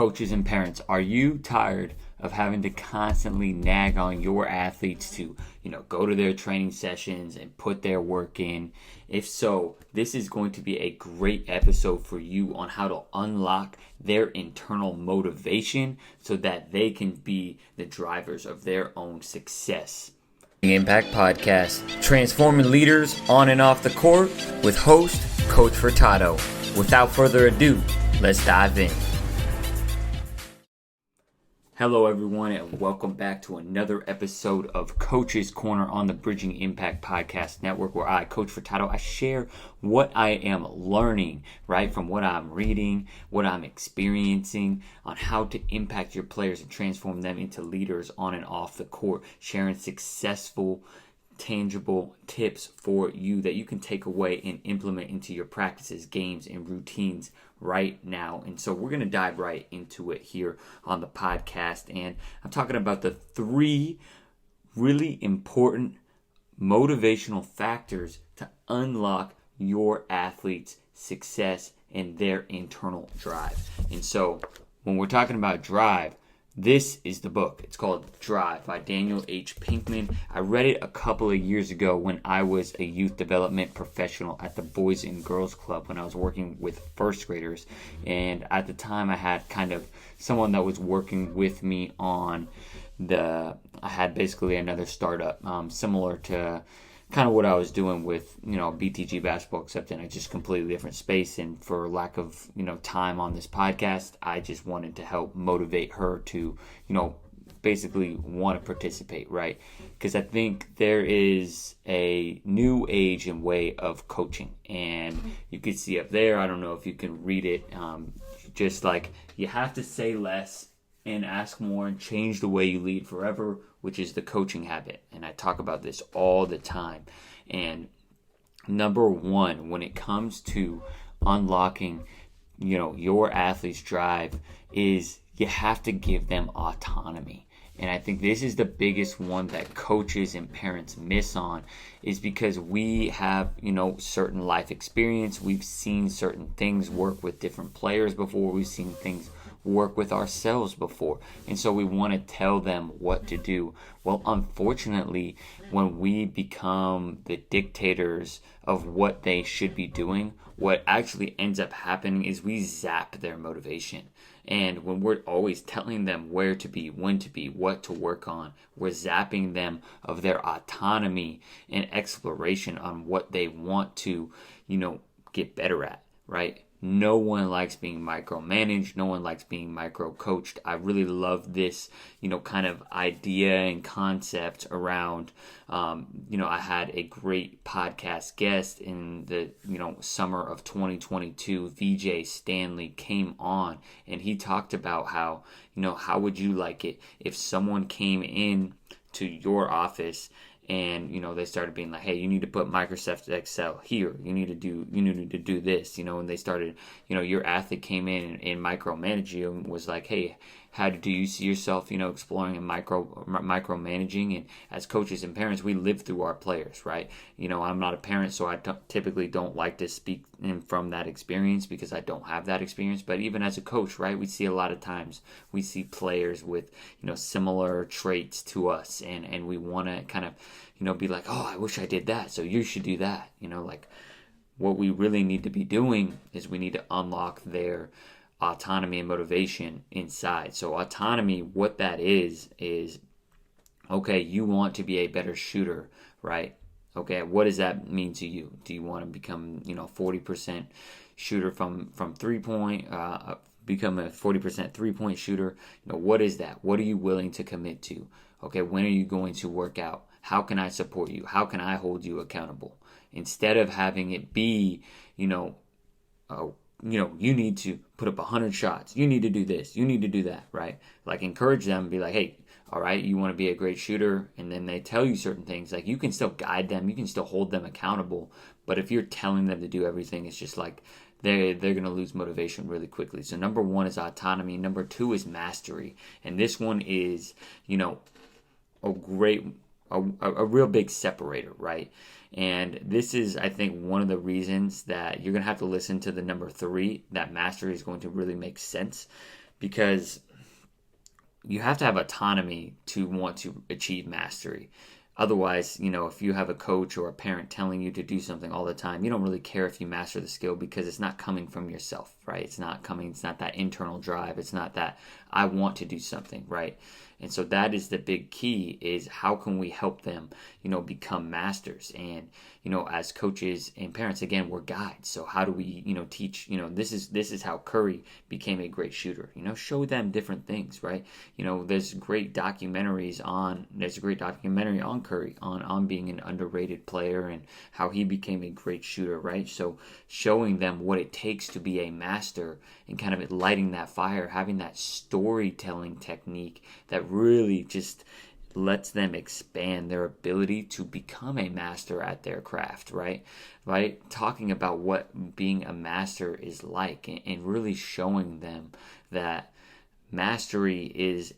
Coaches and parents, are you tired of having to constantly nag on your athletes to, go to their training sessions and put their work in? If so, this is going to be a great episode for you on how to unlock their internal motivation so that they can be the drivers of their own success. The Impact Podcast, transforming leaders on and off the court with host Coach Furtado. Without further ado, let's dive in. Hello everyone, and welcome back to another episode of Coach's Corner on the Bridging Impact Podcast Network, where I, Coach Furtado, I share what I am learning, right, from what I'm reading, what I'm experiencing on how to impact your players and transform them into leaders on and off the court, sharing successful tangible tips for you that you can take away and implement into your practices, games, and routines right now. And so we're going to dive right into it here on the podcast. And I'm talking about the 3 really important motivational factors to unlock your athlete's success and their internal drive. And so when we're talking about drive, this is the book. It's called Drive by Daniel H. Pinkman. I read it a couple of years ago when I was a youth development professional at the Boys and Girls Club when I was working with first graders. And at the time I had kind of someone that was working with me on I had basically another startup similar to kind of what I was doing with, BTG basketball, except in a just completely different space. And for lack of, time on this podcast, I just wanted to help motivate her to, basically want to participate, right? Because I think there is a new age and way of coaching. And you can see up there, I don't know if you can read it, just like you have to say less and ask more and change the way you lead forever, which is the coaching habit. And I talk about this all the time. And number 1, when it comes to unlocking, your athlete's drive, is you have to give them autonomy. And I think this is the biggest one that coaches and parents miss on, is because we have, certain life experience. We've seen certain things work with different players before. We've seen things work with ourselves before. And so we want to tell them what to do. Well, unfortunately, when we become the dictators of what they should be doing, what actually ends up happening is we zap their motivation. And when we're always telling them where to be, when to be, what to work on, we're zapping them of their autonomy and exploration on what they want to, get better at, right? No one likes being micromanaged. No one likes being micro-coached. I really love this, kind of idea and concept around, I had a great podcast guest in the, summer of 2022. VJ Stanley came on and he talked about how, how would you like it if someone came in to your office and, they started being like, hey, you need to put Microsoft Excel here. You need to do this, and they started, your athlete came in and micromanaged you and was like, hey, how do you see yourself, exploring and micromanaging? And as coaches and parents, we live through our players, right? I'm not a parent, so I typically don't like to speak from that experience because I don't have that experience. But even as a coach, right, we see a lot of times, we see players with, similar traits to us. And we want to kind of, be like, oh, I wish I did that, so you should do that. What we really need to be doing is we need to unlock their autonomy and motivation inside. So autonomy, what that is, okay, you want to be a better shooter, right? Okay, what does that mean to you? Do you want to become, 40% shooter from 3-point, become a 40% 3-point shooter? What is that? What are you willing to commit to? Okay, when are you going to work out? How can I support you? How can I hold you accountable? Instead of having it be, you need to put up 100 shots. You need to do this. You need to do that, right? Like encourage them, be like, hey, all right, you want to be a great shooter. And then they tell you certain things. Like you can still guide them. You can still hold them accountable. But if you're telling them to do everything, it's just like they're going to lose motivation really quickly. So number 1 is autonomy. Number 2 is mastery. And this one is, a real big separator, right? And this is, I think, one of the reasons that you're going to have to listen to the number 3, that mastery is going to really make sense. because you have to have autonomy to want to achieve mastery. Otherwise, if you have a coach or a parent telling you to do something all the time, you don't really care if you master the skill because it's not coming from yourself, right? It's not that internal drive. It's not that I want to do something, right? And so that is the big key, is how can we help them, become masters? And, as coaches and parents, again, we're guides. So how do we, teach, this is how Curry became a great shooter, show them different things, right? There's a great documentary on Curry on being an underrated player and how he became a great shooter, right? So showing them what it takes to be a master and kind of lighting that fire, having that storytelling technique that really just lets them expand their ability to become a master at their craft, right? Talking about what being a master is like, and really showing them that mastery is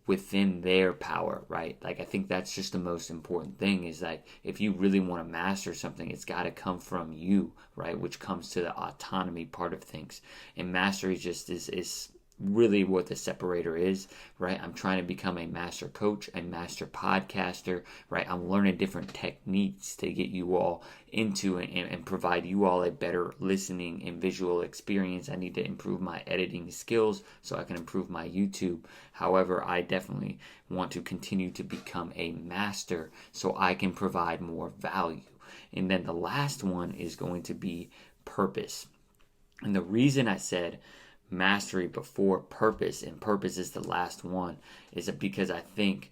within their power, right? Like, I think that's just the most important thing, is like, if you really want to master something, it's got to come from you, right? Which comes to the autonomy part of things. And mastery just is really what the separator is, right? I'm trying to become a master coach, a master podcaster, right? I'm learning different techniques to get you all into and provide you all a better listening and visual experience. I need to improve my editing skills so I can improve my YouTube. However, I definitely want to continue to become a master so I can provide more value. And then the last one is going to be purpose. And the reason I said mastery before purpose, and purpose is the last one, is because I think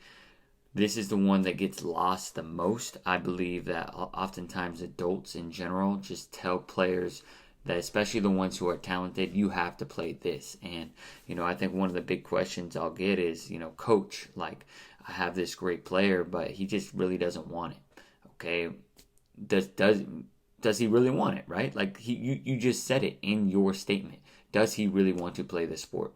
this is the one that gets lost the most. I believe that oftentimes adults in general just tell players that, especially the ones who are talented, you have to play this. And I think one of the big questions I'll get is, coach, like, I have this great player, but he just really doesn't want it. Okay, does he really want it, right? Like, you just said it in your statement. Does he really want to play this sport?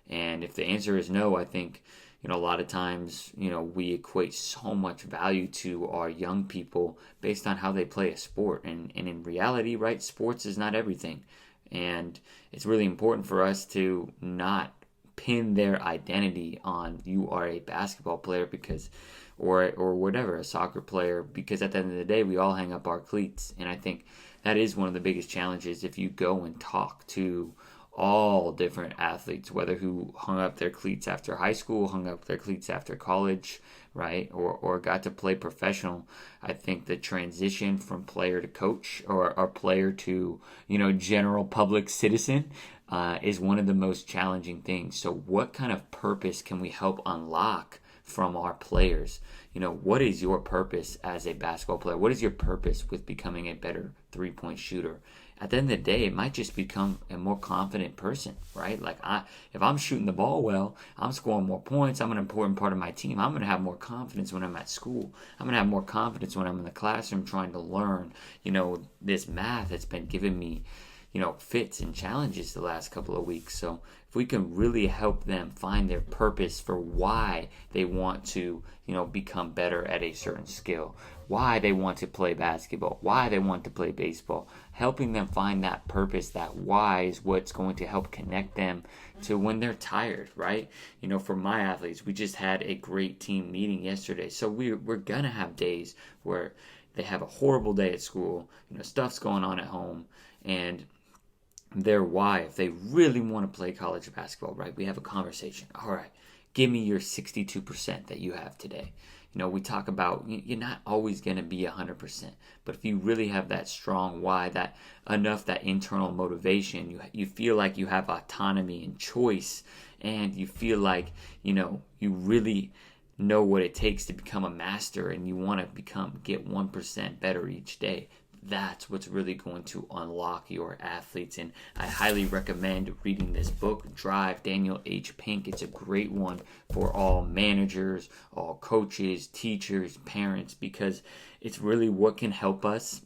And if the answer is no, I think, a lot of times, we equate so much value to our young people based on how they play a sport. And in reality, right, sports is not everything. And it's really important for us to not pin their identity on, you are a basketball player because, or whatever, a soccer player, because at the end of the day, we all hang up our cleats. And I think that is one of the biggest challenges. If you go and talk to all different athletes, whether who hung up their cleats after high school, hung up their cleats after college, right, or got to play professional, I think the transition from player to coach, or player to, general public citizen, is one of the most challenging things. So what kind of purpose can we help unlock from our players? What is your purpose as a basketball player? What is your purpose with becoming a better three-point shooter? At the end of the day, it might just become a more confident person, right? Like, if I'm shooting the ball well, I'm scoring more points, I'm an important part of my team, I'm going to have more confidence when I'm at school. I'm going to have more confidence when I'm in the classroom trying to learn, this math that's been giving me, fits and challenges the last couple of weeks. So if we can really help them find their purpose for why they want to, become better at a certain skill, why they want to play basketball, why they want to play baseball, helping them find that purpose, that why, is what's going to help connect them to when they're tired, right? For my athletes, we just had a great team meeting yesterday. So we're going to have days where they have a horrible day at school, stuff's going on at home, and their why, if they really want to play college basketball, right? We have a conversation. All right, give me your 62% that you have today. We talk about, you're not always going to be 100%, but if you really have that strong why, that internal motivation, you feel like you have autonomy and choice, and you feel like, you really know what it takes to become a master, and you want to get 1% better each day. That's what's really going to unlock your athletes. And I highly recommend reading this book, Drive, Daniel H. Pink. It's a great one for all managers, all coaches, teachers, parents, because it's really what can help us,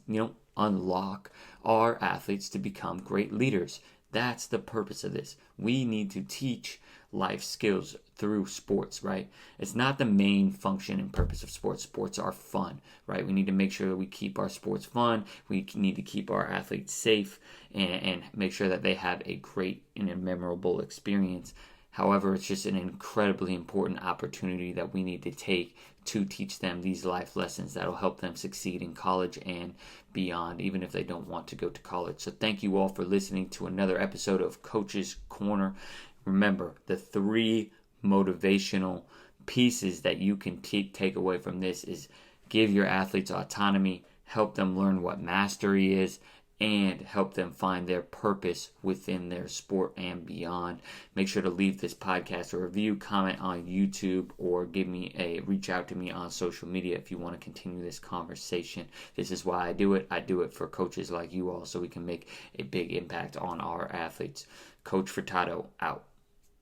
unlock our athletes to become great leaders. That's the purpose of this. We need to teach life skills through sports, right? It's not the main function and purpose of sports. Sports are fun, right? We need to make sure that we keep our sports fun. We need to keep our athletes safe and make sure that they have a great and a memorable experience. However, it's just an incredibly important opportunity that we need to take to teach them these life lessons that will help them succeed in college and beyond, even if they don't want to go to college. So thank you all for listening to another episode of Coach's Corner. Remember, the 3 motivational pieces that you can take away from this is give your athletes autonomy, help them learn what mastery is, and help them find their purpose within their sport and beyond. Make sure to leave this podcast a review, comment on YouTube, or reach out to me on social media if you want to continue this conversation. This is why I do it. I do it for coaches like you all so we can make a big impact on our athletes. Coach Furtado out.